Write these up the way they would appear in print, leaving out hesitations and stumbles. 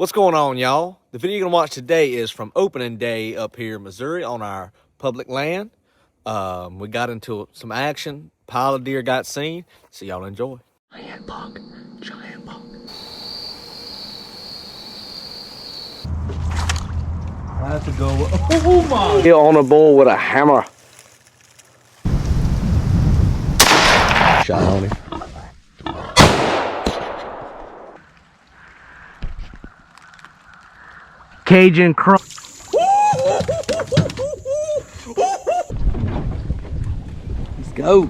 What's going on, y'all? The video you're gonna watch today is from opening day up here in Missouri on our public land. We got into some action. Pile of deer got seen. So y'all enjoy. Giant buck. Giant buck. I have to go. Oh my! On a bull with a hammer. Shot on him. Cajun cross. Let's go.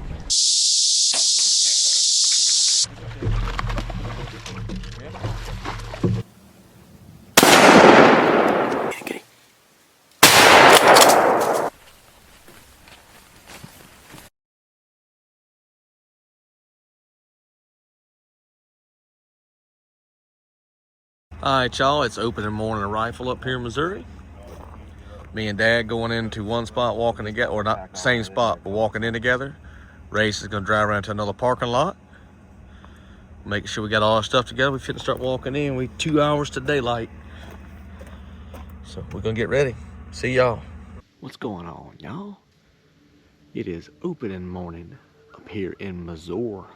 All right, y'all, it's opening morning rifle up here in Missouri. Me and Dad going into one spot, walking together, or not same spot, but walking in together. Race is gonna drive around to another parking lot. Make sure we got all our stuff together. We finna start walking in. We 2 hours to daylight. So we're gonna get ready. See y'all. What's going on, y'all? It is opening morning up here in Missouri.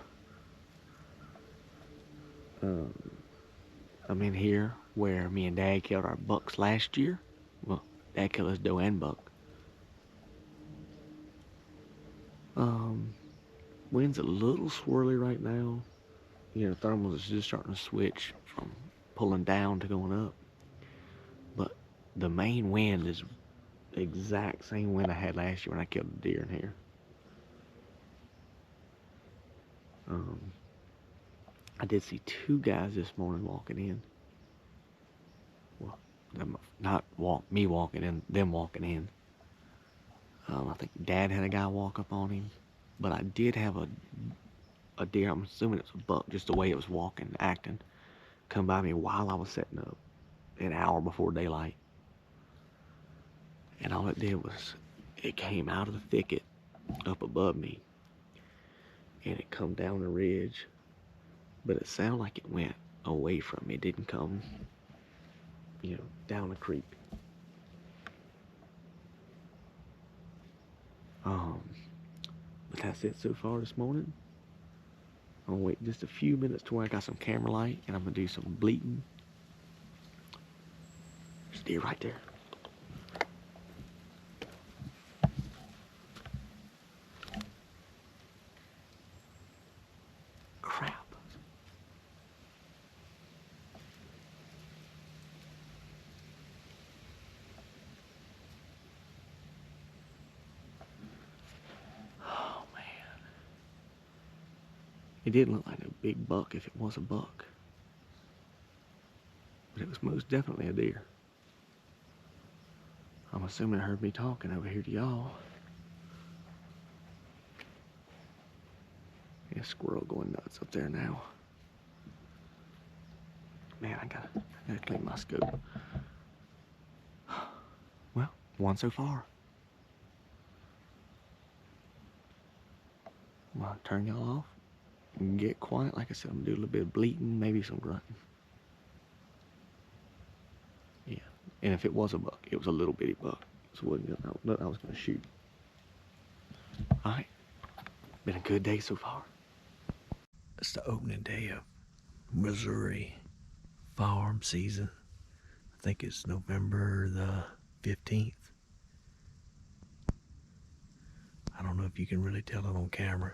I'm in here where me and Dad killed our bucks last year. Well, Dad killed his doe and buck. Wind's a little swirly right now. You know, thermals is just starting to switch from pulling down to going up. But the main wind is the exact same wind I had last year when I killed a deer in here. I did see two guys this morning walking in. Well, me walking in, them walking in. I think Dad had a guy walk up on him, but I did have a deer. I'm assuming it was a buck, just the way it was walking, acting, come by me while I was setting up, an hour before daylight. And all it did was, it came out of the thicket up above me, and it come down the ridge, but it sounded like it went away from me. It didn't come, you know, down the creek. But that's it so far this morning. I'm gonna wait just a few minutes to where I got some camera light, and I'm gonna do some bleating. There's a deer right there. Crap. Oh man. It didn't look like a big buck if it was a buck. But it was most definitely a deer. I'm assuming it heard me talking over here to y'all. Yeah, squirrel going nuts up there now. Man, I gotta clean my scope. Well, one so far. I'm gonna turn y'all off and get quiet. Like I said, I'm gonna do a little bit of bleating, maybe some grunting. Yeah, and if it was a buck, it was a little bitty buck. So it wasn't nothing I was gonna shoot. All right, been a good day so far. It's the opening day of Missouri farm season. I think it's November the 15th. I don't know if you can really tell it on camera.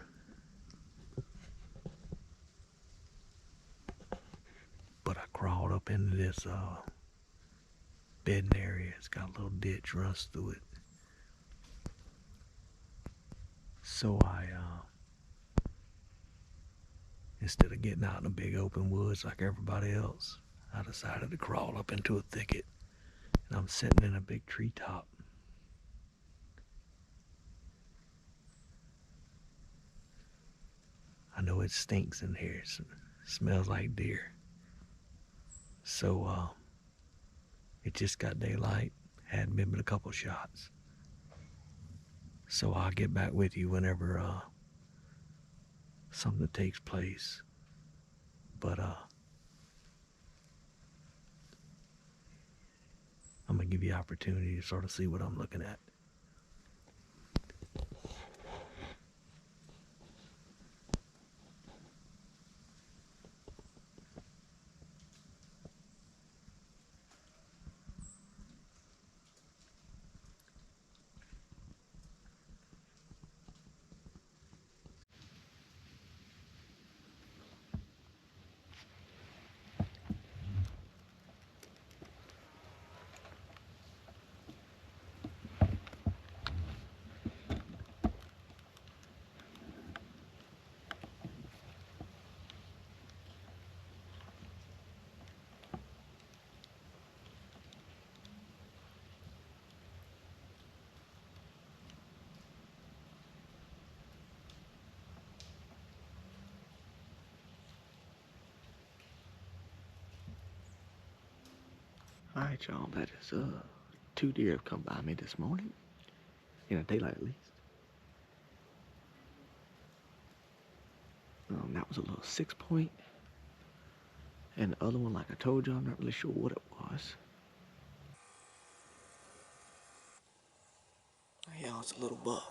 But I crawled up into this bedding area. It's got a little ditch runs through it. So instead of getting out in the big open woods like everybody else, I decided to crawl up into a thicket. And I'm sitting in a big treetop. I know it stinks in here. It smells like deer. So it just got daylight. Hadn't been but a couple shots. So I'll get back with you whenever something takes place. But I'm going to give you opportunity to sort of see what I'm looking at. All right, y'all, that is 2 deer have come by me this morning, in the daylight at least. That was a little 6-point, and the other one, like I told you, I'm not really sure what it was. Yeah, it's a little buck.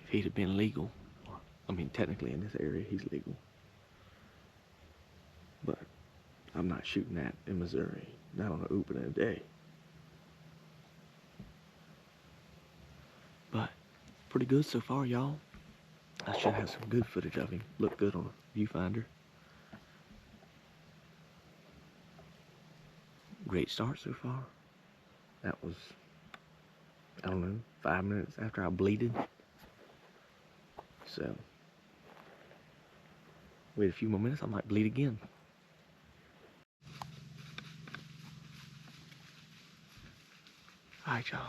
If he'd have been legal, I mean, technically in this area, he's legal. But I'm not shooting that in Missouri, not on an opening day. But pretty good so far, y'all. I should have some good footage of him. Look good on a viewfinder. Great start so far. That was, I don't know, 5 minutes after I bleeded. So, wait a few more minutes, I might bleed again. Alright, y'all.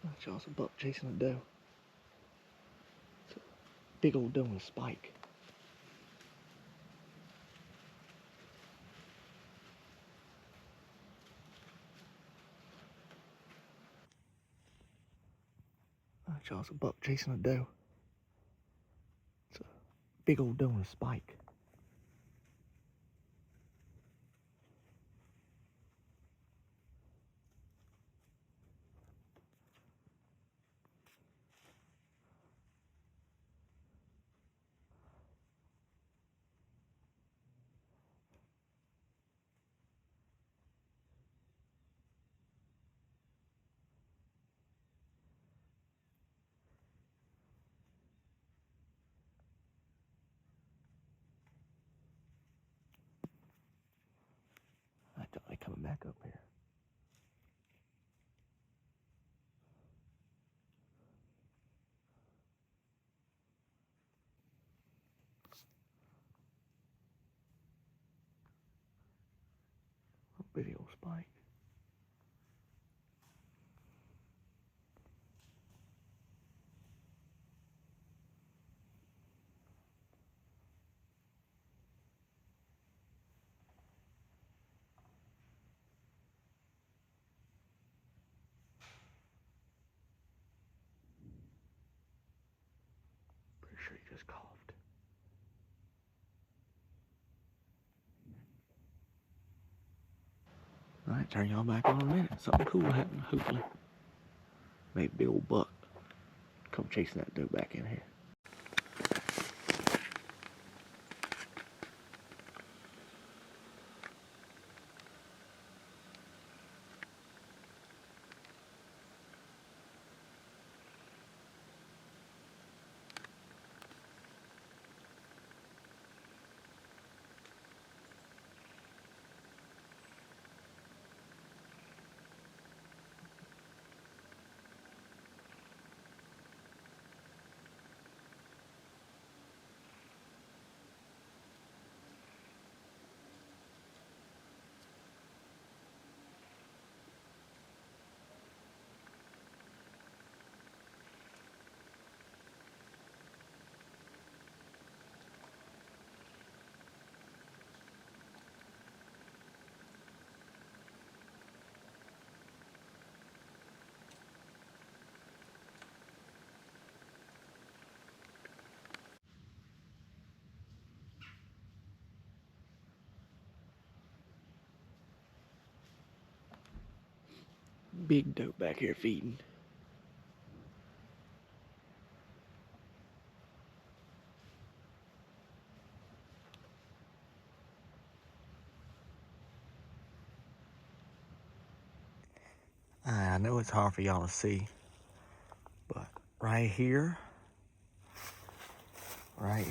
Alright, y'all, it's a buck chasing a doe. It's a big old doe with a spike. Alright, y'all, it's a buck chasing a doe. It's a big old doe with a spike. Somebody coming back up here. A bitty old spike. Pretty sure he just coughed. Alright, turn y'all back on in a minute. Something cool happened, hopefully. Maybe a big old buck come chasing that doe back in here. Big doe back here feeding. I know it's hard for y'all to see, but right here, and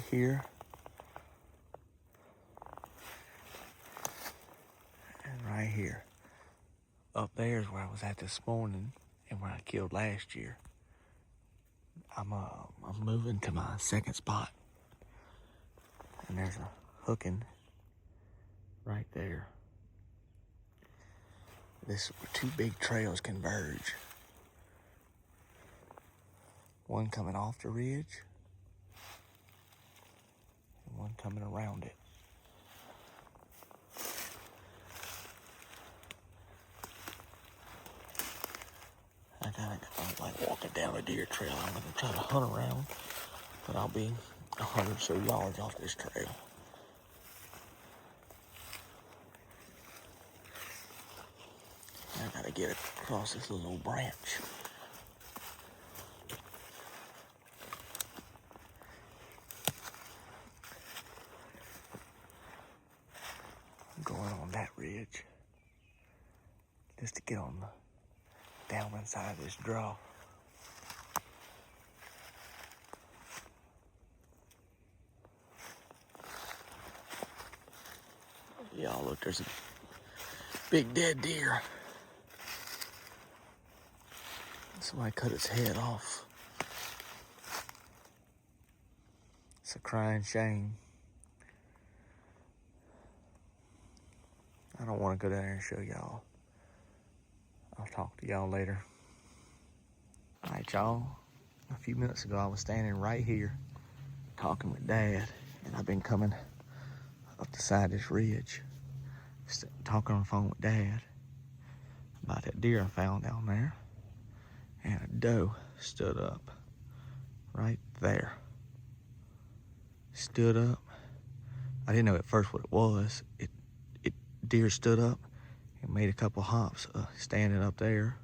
right here, up there is where I was at this morning and where I killed last year. I'm moving to my second spot, and there's a hooking right there. This two big trails converge. One coming off the ridge, and one coming around it. I'm like walking down a deer trail. I'm gonna try to hunt around, but I'll be 100 or so yards off this trail. I gotta get across this little branch. I'm going on that ridge just to get on the downwind side of this draw. Y'all look, there's a big dead deer. Somebody cut its head off. It's a crying shame. I don't want to go down there and show y'all. I'll talk to y'all later. All right, y'all. A few minutes ago, I was standing right here talking with Dad, and I've been coming up the side of this ridge, talking on the phone with Dad about that deer I found down there. And a doe stood up right there. Stood up. I didn't know at first what it was. Deer stood up and made a couple hops standing up there.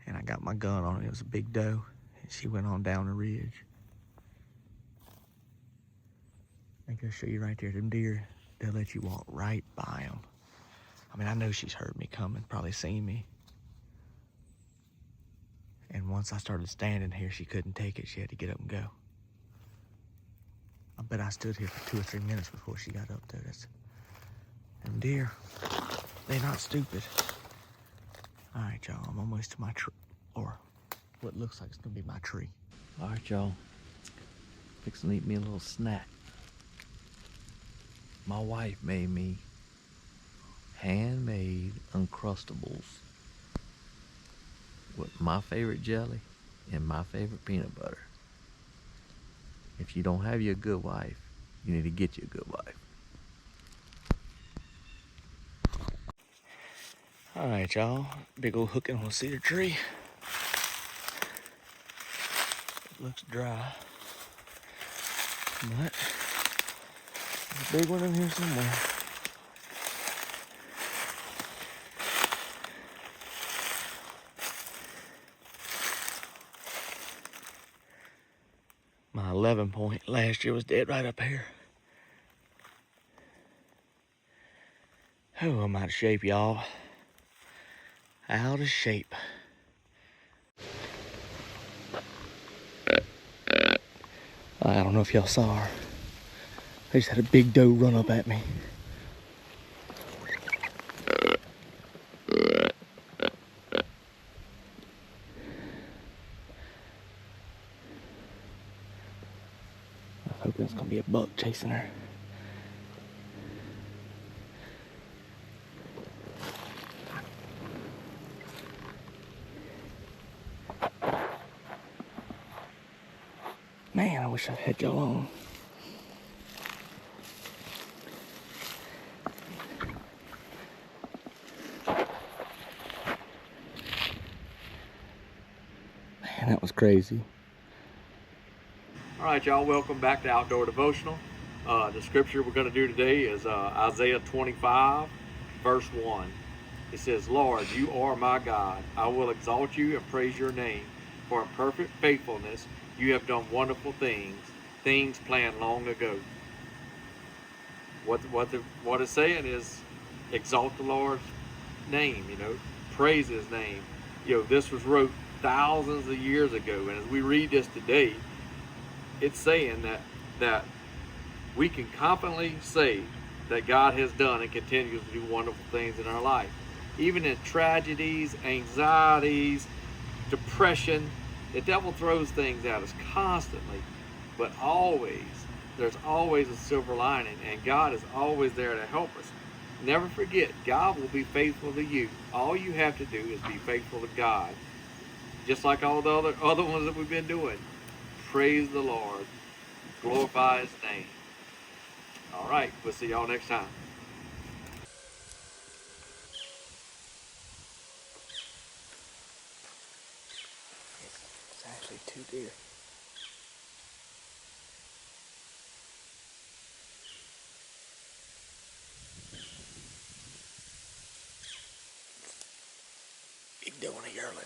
And I got my gun on it. It was a big doe. And she went on down the ridge. I can show you right there. Them deer, they'll let you walk right by them. I mean, I know she's heard me coming, probably seen me. And once I started standing here, she couldn't take it. She had to get up and go. I bet I stood here for 2 or 3 minutes before she got up there. And deer, they're not stupid. All right, y'all, I'm almost to my tree, or what looks like it's gonna be my tree. All right, y'all, fixing to eat me a little snack. My wife made me handmade Uncrustables with my favorite jelly and my favorite peanut butter. If you don't have you a good wife, you need to get you a good wife. All right, y'all. Big old hooking on a cedar tree. It looks dry, but there's a big one in here somewhere. My 11 point last year was dead right up here. Oh, I'm out of shape, y'all. Out of shape. I don't know if y'all saw her. I just had a big doe run up at me. I was hoping it's gonna be a buck chasing her. Man, I wish I'd had y'all on. Man, that was crazy. All right, y'all, welcome back to Outdoor Devotional. The scripture we're going to do today is Isaiah 25, verse 1. It says, Lord, you are my God. I will exalt you and praise your name. For in perfect faithfulness you have done wonderful things, things planned long ago. What it's saying is exalt the Lord's name, praise his name. This was wrote thousands of years ago, and as we read this today, it's saying that we can confidently say that God has done and continues to do wonderful things in our life. Even in tragedies, anxieties, depression, the devil throws things at us constantly, but there's always a silver lining, and God is always there to help us. Never forget, God will be faithful to you. All you have to do is be faithful to God. Just like all the other ones that we've been doing. Praise the Lord. Glorify his name. All right, we'll see y'all next time. It's actually 2 deer. Big doe and a yearling.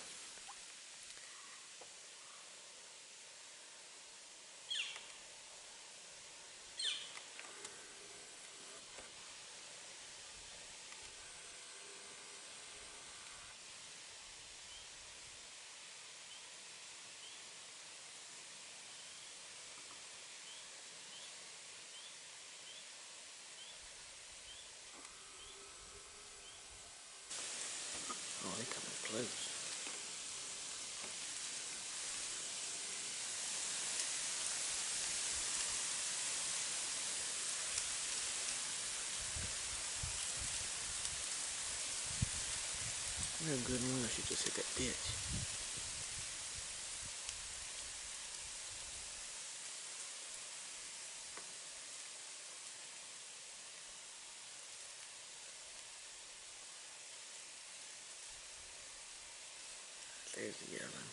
Oh, they coming close. Real good one, she just hit that ditch. There's the yearling.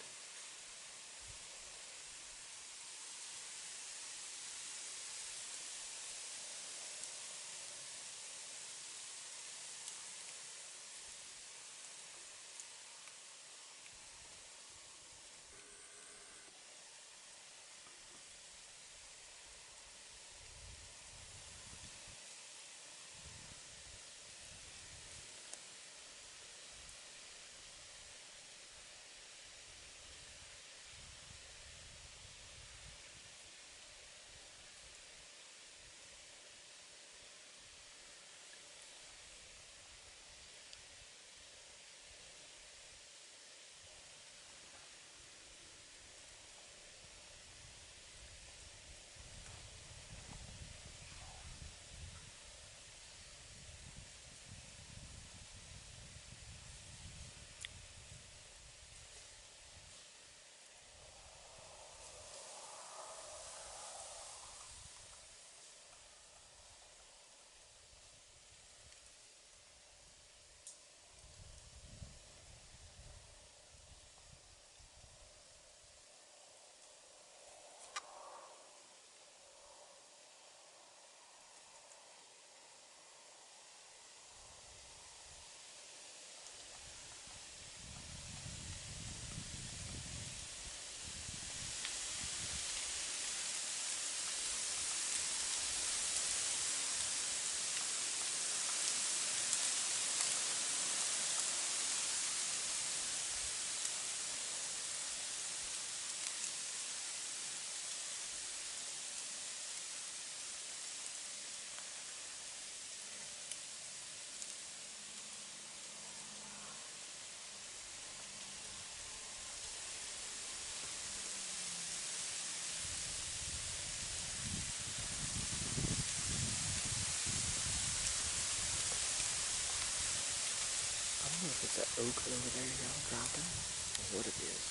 the oak over there, y'all, dropping, or what it is.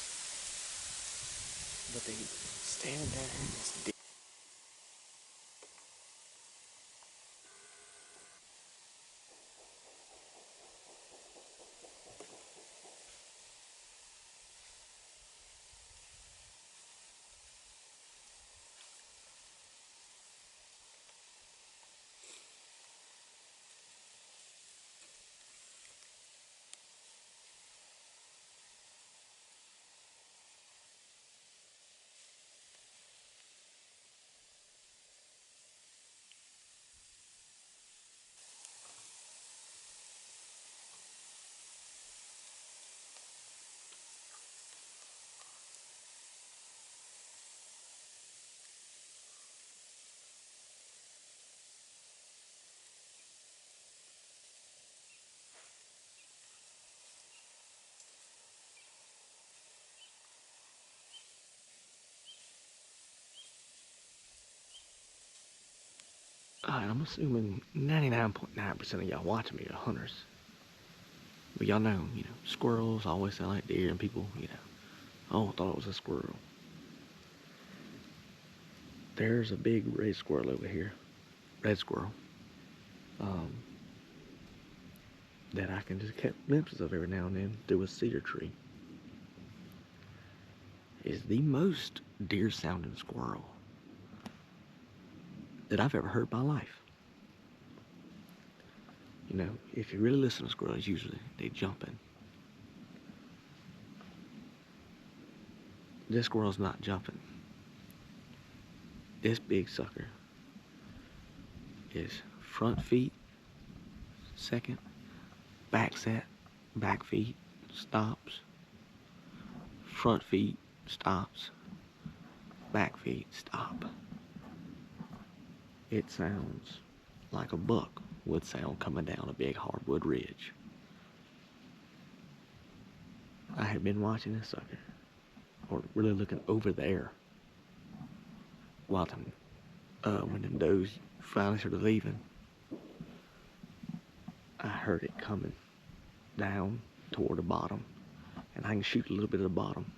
But they standing down here in this deep. Alright, I'm assuming 99.9% of y'all watching me are hunters. But y'all know, squirrels always sound like deer, and people, oh, I thought it was a squirrel. There's a big red squirrel over here. Red squirrel. That I can just catch glimpses of every now and then through a cedar tree. Is the most deer sounding squirrel that I've ever heard in my life. If you really listen to squirrels, usually they jumping. This squirrel's not jumping. This big sucker is front feet, second, back set, back feet, stops, front feet, stops, back feet, stop. It sounds like a buck would sound coming down a big hardwood ridge. I had been watching this sucker, or really looking over there, while when them does finally started leaving. I heard it coming down toward the bottom, and I can shoot a little bit of the bottom.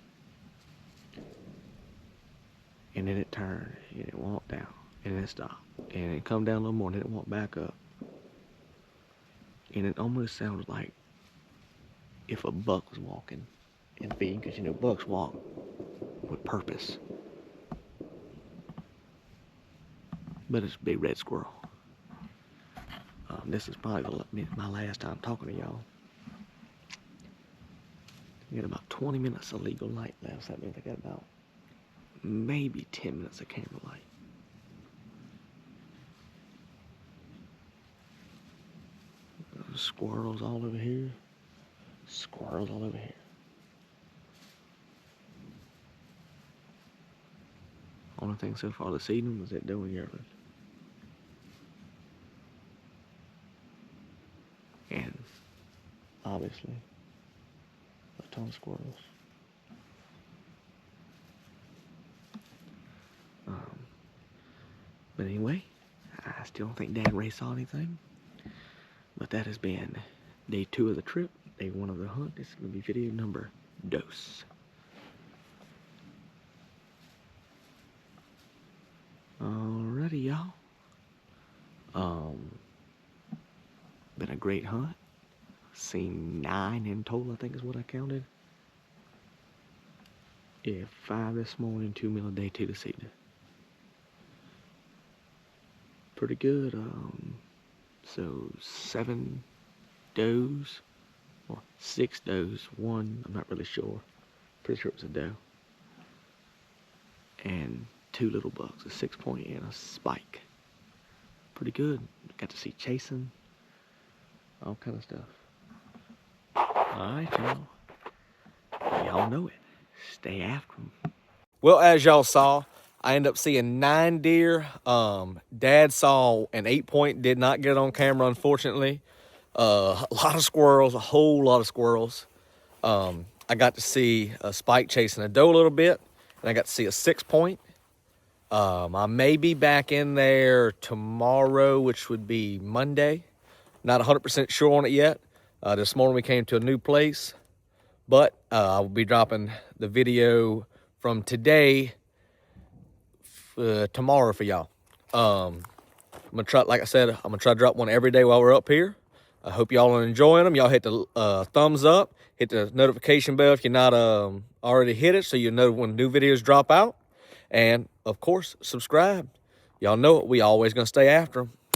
And then it turned, and it walked down, and then it stopped, and it come down a little more, and then it walked back up. And it almost sounded like if a buck was walking and feeding, because bucks walk with purpose. But it's a big red squirrel. This is probably my last time talking to y'all. I got about 20 minutes of legal light left, so that means I got about maybe 10 minutes of camera light. Squirrels all over here. Squirrels all over here. Only thing so far this evening was that doe and yearling. And obviously a ton of squirrels. But anyway, I still don't think Dad Ray saw anything. But that has been day 2 of the trip, day 1 of the hunt. This is going to be video number dos. Alrighty, y'all. Been a great hunt. Seen 9 in total, I think is what I counted. Yeah, 5 this morning, 2 middle of day 2 this evening. Pretty good. So 7 does, or 6 does, 1, I'm not really sure. Pretty sure it was a doe. And 2 little bucks, a 6-point and a spike. Pretty good. Got to see chasing, all kind of stuff. Alright, y'all. Y'all know it. Stay after them. Well, as y'all saw, I ended up seeing 9 deer. Dad saw an 8-point, did not get it on camera, unfortunately. A lot of squirrels, a whole lot of squirrels. I got to see a spike chasing a doe a little bit, and I got to see a 6-point. I may be back in there tomorrow, which would be Monday. Not 100% sure on it yet, This morning we came to a new place, but I will be dropping the video from today tomorrow for y'all. I'm gonna try, like I said, I'm gonna try to drop one every day while we're up here. I hope y'all are enjoying them. Y'all hit the thumbs up, hit the notification bell if you're not already hit it, so you know when new videos drop out. And of course, subscribe. Y'all know it, we always gonna stay after them.